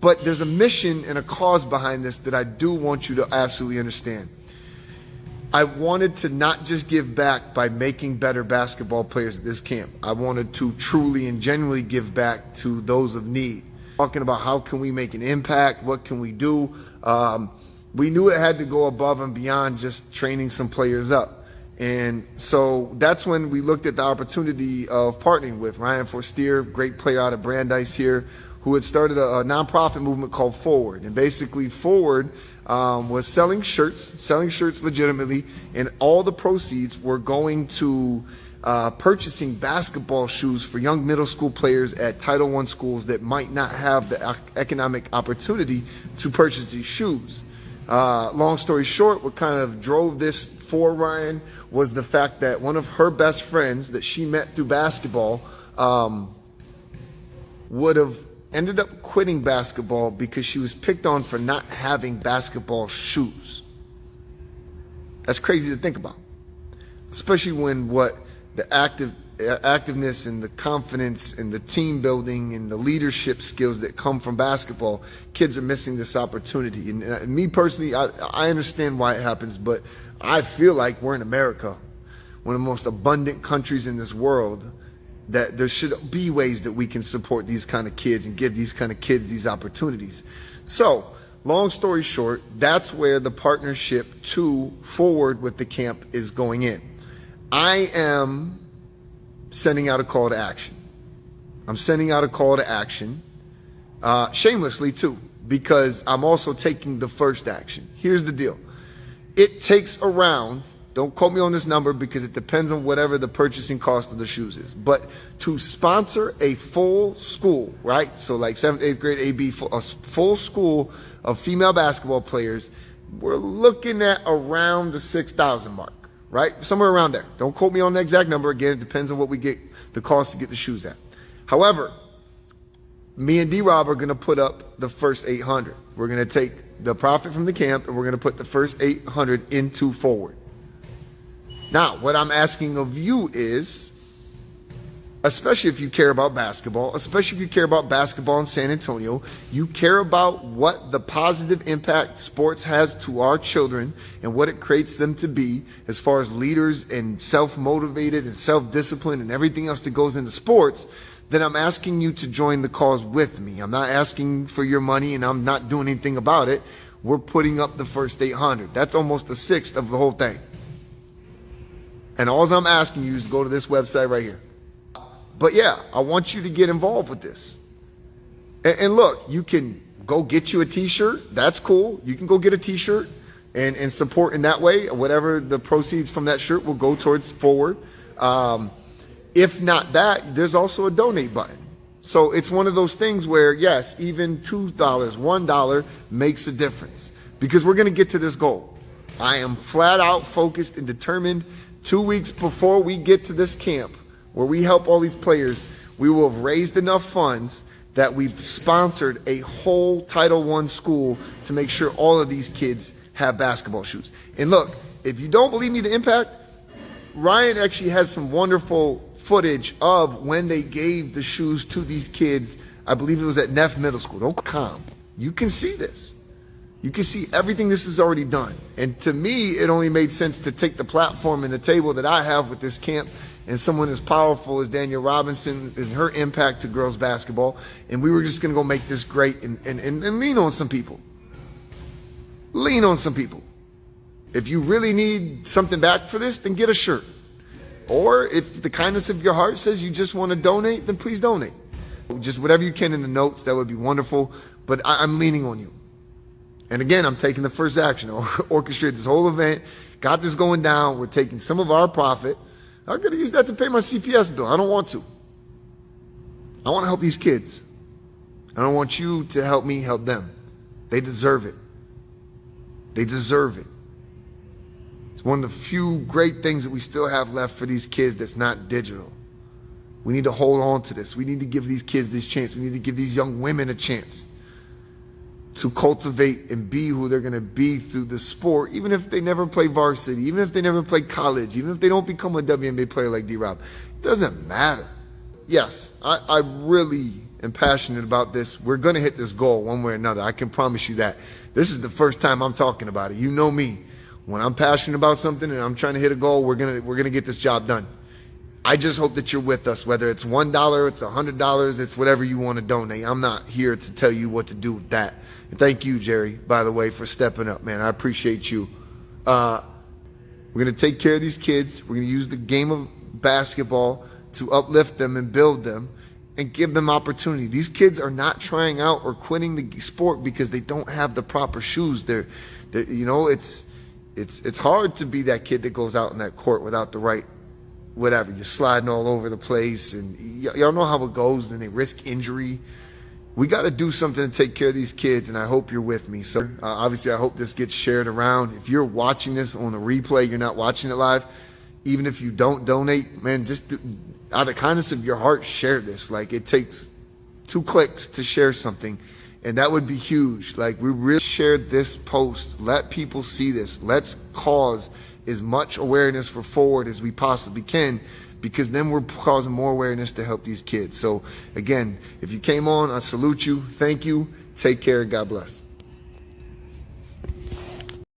But there's a mission and a cause behind this that I do want you to absolutely understand. I wanted to not just give back by making better basketball players at this camp. I wanted to truly and genuinely give back to those of need. Talking about how can we make an impact, what can we do. We knew it had to go above and beyond just training some players up. And so that's when we looked at the opportunity of partnering with Ryan Forstier, great player out of Brandeis here, who had started a nonprofit movement called Forward. And basically Forward was selling shirts legitimately, and all the proceeds were going to purchasing basketball shoes for young middle school players at Title I schools that might not have the economic opportunity to purchase these shoes. Long story short, what kind of drove this for Ryan was the fact that one of her best friends that she met through basketball would have ended up quitting basketball because she was picked on for not having basketball shoes. That's crazy to think about, especially when what the activeness and the confidence and the team building and the leadership skills that come from basketball, kids are missing this opportunity. And me personally, I understand why it happens, but I feel like we're in America, one of the most abundant countries in this world, that there should be ways that we can support these kind of kids and give these kind of kids these opportunities. So, long story short, that's where the partnership to Forward with the camp is going in. I am sending out a call to action. I'm sending out a call to action, shamelessly too, because I'm also taking the first action. Here's the deal. It takes around, don't quote me on this number because it depends on whatever the purchasing cost of the shoes is, but to sponsor a full school, right? So like 7th, 8th grade AB, a full school of female basketball players, we're looking at around the 6,000 mark, right? Somewhere around there. Don't quote me on the exact number. Again, it depends on what we get the cost to get the shoes at. However, me and D-Rob are going to put up the first 800. We're going to take the profit from the camp and we're going to put the first 800 into Forward. Now, what I'm asking of you is, especially if you care about basketball, especially if you care about basketball in San Antonio, you care about what the positive impact sports has to our children and what it creates them to be as far as leaders and self-motivated and self-disciplined and everything else that goes into sports, then I'm asking you to join the cause with me. I'm not asking for your money and I'm not doing anything about it. We're putting up the first 800. That's almost a sixth of the whole thing. And all I'm asking you is to go to this website right here. But yeah, I want you to get involved with this. And look, you can go get you a t-shirt. That's cool. You can go get a t-shirt and support in that way. Whatever the proceeds from that shirt will go towards Forward. If not that, there's also a donate button. So it's one of those things where, yes, even $2, $1 makes a difference because we're going to get to this goal. I am flat out focused and determined. 2 weeks before we get to this camp where we help all these players, we will have raised enough funds that we've sponsored a whole Title I school to make sure all of these kids have basketball shoes. And look, if you don't believe me the impact, Ryan actually has some wonderful footage of when they gave the shoes to these kids. I believe it was at Neff Middle School. Don't come. You can see this. You can see everything this is already done. And to me, it only made sense to take the platform and the table that I have with this camp and someone as powerful as Danielle Robinson and her impact to girls basketball. And we were just going to go make this great and lean on some people. Lean on some people. If you really need something back for this, then get a shirt. Or if the kindness of your heart says you just want to donate, then please donate. Just whatever you can in the notes, that would be wonderful. But I'm leaning on you. And again, I'm taking the first action. I orchestrated this whole event, got this going down. We're taking some of our profit. I could have used that to pay my CPS bill. I don't want to. I want to help these kids. And I want you to help me help them. They deserve it. They deserve it. It's one of the few great things that we still have left for these kids that's not digital. We need to hold on to this. We need to give these kids this chance. We need to give these young women a chance to cultivate and be who they're going to be through the sport, even if they never play varsity, even if they never play college, even if they don't become a WNBA player like D-Rob. It doesn't matter. yes, I really am passionate about this. We're going to hit this goal one way or another. I can promise you that. This is the first time I'm talking about it. You know me. When I'm passionate about something and I'm trying to hit a goal, we're gonna get this job done. I just hope that you're with us, whether it's $1, it's $100, it's whatever you want to donate. I'm not here to tell you what to do with that. And thank you, Jerry, by the way, for stepping up, man. I appreciate you. We're going to take care of these kids. We're going to use the game of basketball to uplift them and build them and give them opportunity. These kids are not trying out or quitting the sport because they don't have the proper shoes. It's hard to be that kid that goes out in that court without the right whatever. You're sliding all over the place, and y'all know how it goes, and they risk injury. We got to do something to take care of these kids, and I hope you're with me. So obviously, I hope this gets shared around. If you're watching this on a replay, you're not watching it live, even if you don't donate, man, just out of kindness of your heart, share this. Like, it takes 2 clicks to share something, and that would be huge. Like, we really shared this post. Let people see this. Let's cause as much awareness for forward as we possibly can, because then we're causing more awareness to help these kids. So again, if you came on, I salute you. Thank you. Take care. God bless.